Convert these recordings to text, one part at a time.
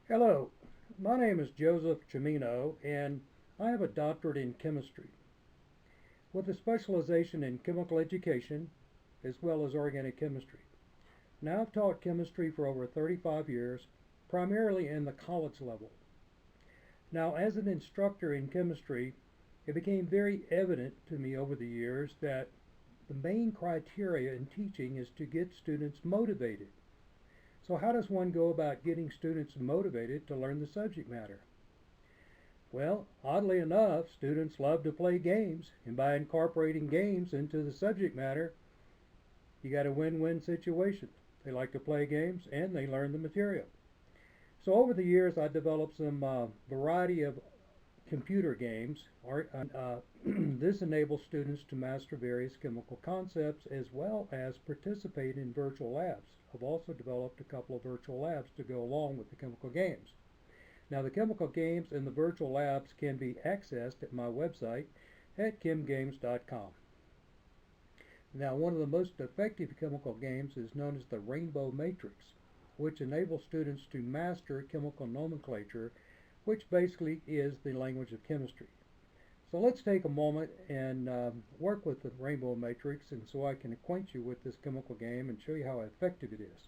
Hello, my name is Joseph Cimino, and I have a doctorate in chemistry with a specialization in chemical education as well as organic chemistry. Now, I've taught chemistry for over 35 years, primarily in the college level. Now, as an instructor in chemistry, it became very evident to me over the years that the main criteria in teaching is to get students motivated. So how does one go about getting students motivated to learn the subject matter? Well, oddly enough, students love to play games, and by incorporating games into the subject matter, you got a win-win situation. They like to play games and they learn the material. So over the years, I developed some variety of computer games. This enables students to master various chemical concepts as well as participate in virtual labs. I've also developed a couple of virtual labs to go along with the chemical games. Now, the chemical games and the virtual labs can be accessed at my website at chemgames.com. Now, one of the most effective chemical games is known as the Rainbow Matrix, which enables students to master chemical nomenclature, which basically is the language of chemistry. So let's take a moment and work with the Rainbow Matrix, and so I can acquaint you with this chemical game and show you how effective it is.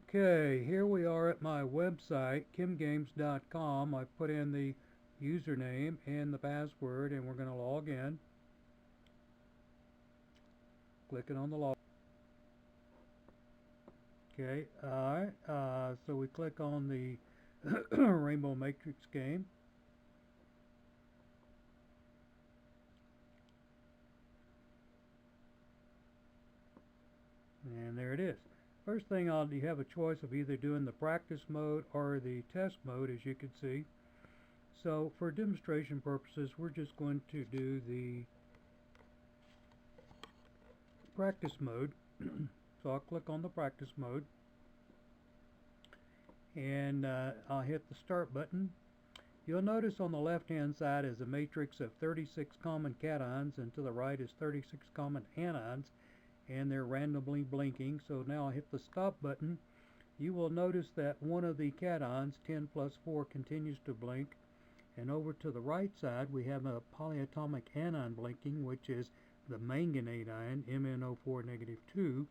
Okay, here we are at my website, chemgames.com. I put in the username and the password, and we're going to log in. Clicking on the log. Okay, alright, so we click on the Rainbow Matrix game. And there it is. First thing you have a choice of either doing the practice mode or the test mode, as you can see. So for demonstration purposes, we're just going to do the practice mode. So I'll click on the practice mode and I'll hit the start button. You'll notice on the left hand side is a matrix of 36 common cations, and to the right is 36 common anions, and they're randomly blinking. So now I'll hit the stop button. You will notice that one of the cations, 10 plus 4, continues to blink, and over to the right side we have a polyatomic anion blinking, which is the manganate ion, MnO4 negative 2.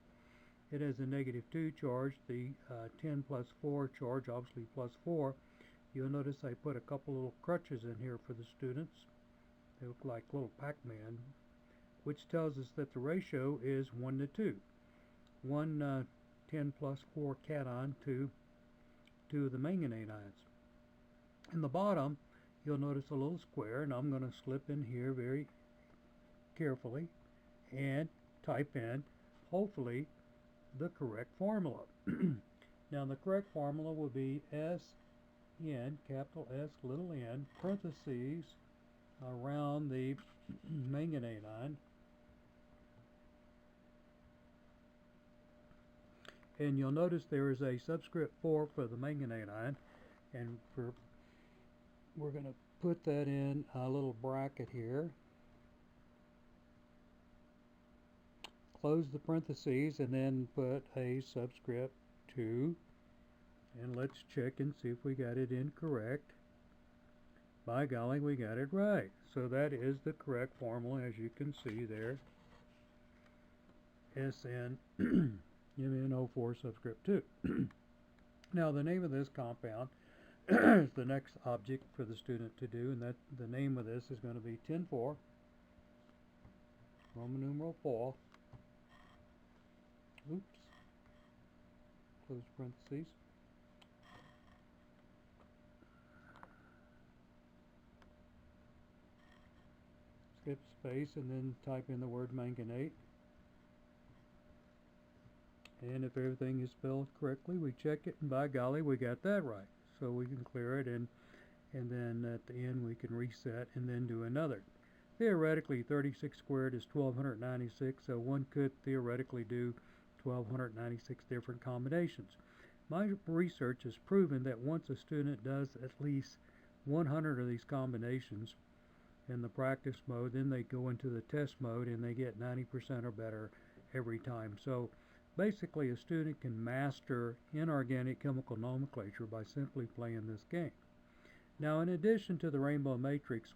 It has a negative 2 charge. The 10 plus 4 charge, obviously plus 4. You'll notice I put a couple little crutches in here for the students. They look like little Pac-Man, which tells us that the ratio is 1 to 2. One 10 plus 4 cation to 2 of the manganate ions. In the bottom, you'll notice a little square, and I'm going to slip in here very carefully and type in, hopefully, the correct formula. Now, the correct formula will be SN, capital S, little n, parentheses, around the manganate ion. And you'll notice there is a subscript 4 for the manganate ion, and we're going to put that in a little bracket here. Close the parentheses and then put a subscript 2, and let's check and see if we got it incorrect. By golly, we got it right. So that is the correct formula, as you can see there. SN MnO4 subscript 2. Now, the name of this compound is the next object for the student to do, and that the name of this is going to be 10,4, Roman numeral 4. Oops. Close parentheses. Skip space and then type in the word manganate. And if everything is spelled correctly, we check it, and by golly, we got that right. So we can clear it, and then at the end we can reset and then do another. Theoretically, 36 squared is 1296, so one could theoretically do 1296 different combinations. My research has proven that once a student does at least 100 of these combinations in the practice mode, then they go into the test mode and they get 90% or better every time. So Basically, a student can master inorganic chemical nomenclature by simply playing this game. Now, in addition to the rainbow matrix,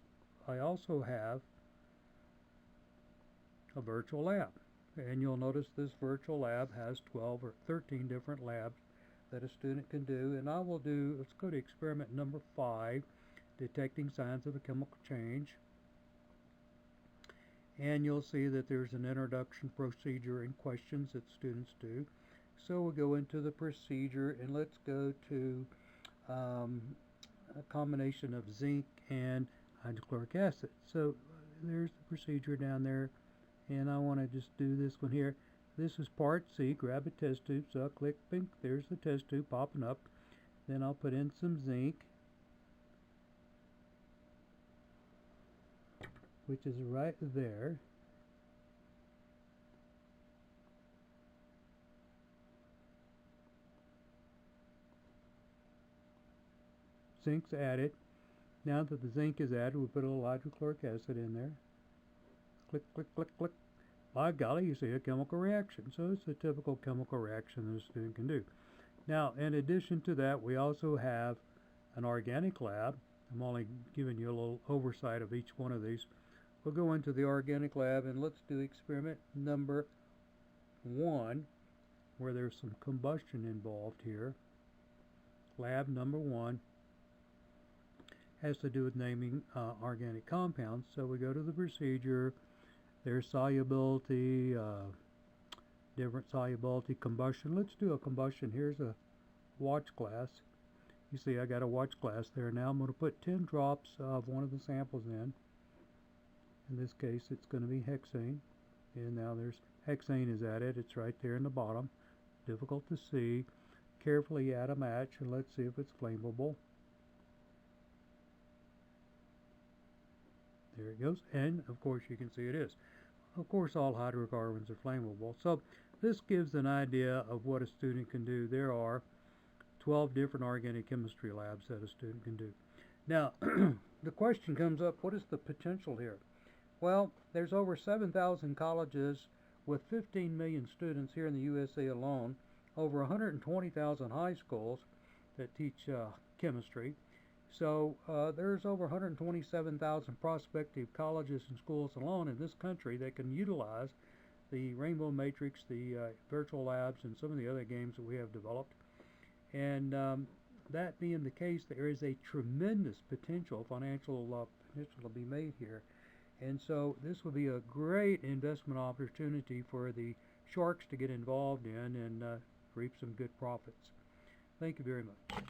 I also have a virtual lab. And you'll notice this virtual lab has 12 or 13 different labs that a student can do. And I will do, let's go to experiment number 5, detecting signs of a chemical change. And you'll see that there's an introduction procedure and questions that students do. So we'll go into the procedure, and let's go to a combination of zinc and hydrochloric acid. So there's the procedure down there, and I want to just do this one here. This is part C. Grab a test tube, so I'll click, bing, there's the test tube popping up. Then I'll put in some zinc, which is right there. Zinc's added. Now that the zinc is added, we put a little hydrochloric acid in there. Click, click, click, click. By golly, you see a chemical reaction. So it's a typical chemical reaction that a student can do. Now, in addition to that, we also have an organic lab. I'm only giving you a little oversight of each one of these. We'll go into the organic lab, and let's do experiment number 1, where there's some combustion involved here. Lab number 1 has to do with naming organic compounds. So we go to the procedure. There's solubility, different solubility, combustion. Let's do a combustion. Here's a watch glass. You see I got a watch glass there. Now I'm going to put 10 drops of one of the samples in. In this case it's going to be hexane. And now there's hexane is added. It's right there in the bottom. Difficult to see. Carefully add a match, and let's see if it's flammable. There it goes, and of course you can see it is. Of course all hydrocarbons are flammable. So this gives an idea of what a student can do. There are 12 different organic chemistry labs that a student can do. Now the question comes up, what is the potential here? Well, there's over 7,000 colleges with 15 million students here in the USA alone, over 120,000 high schools that teach chemistry. So there's over 127,000 prospective colleges and schools alone in this country that can utilize the Rainbow Matrix, the virtual labs, and some of the other games that we have developed. And that being the case, there is a tremendous financial potential to be made here. And so this will be a great investment opportunity for the sharks to get involved in and reap some good profits. Thank you very much.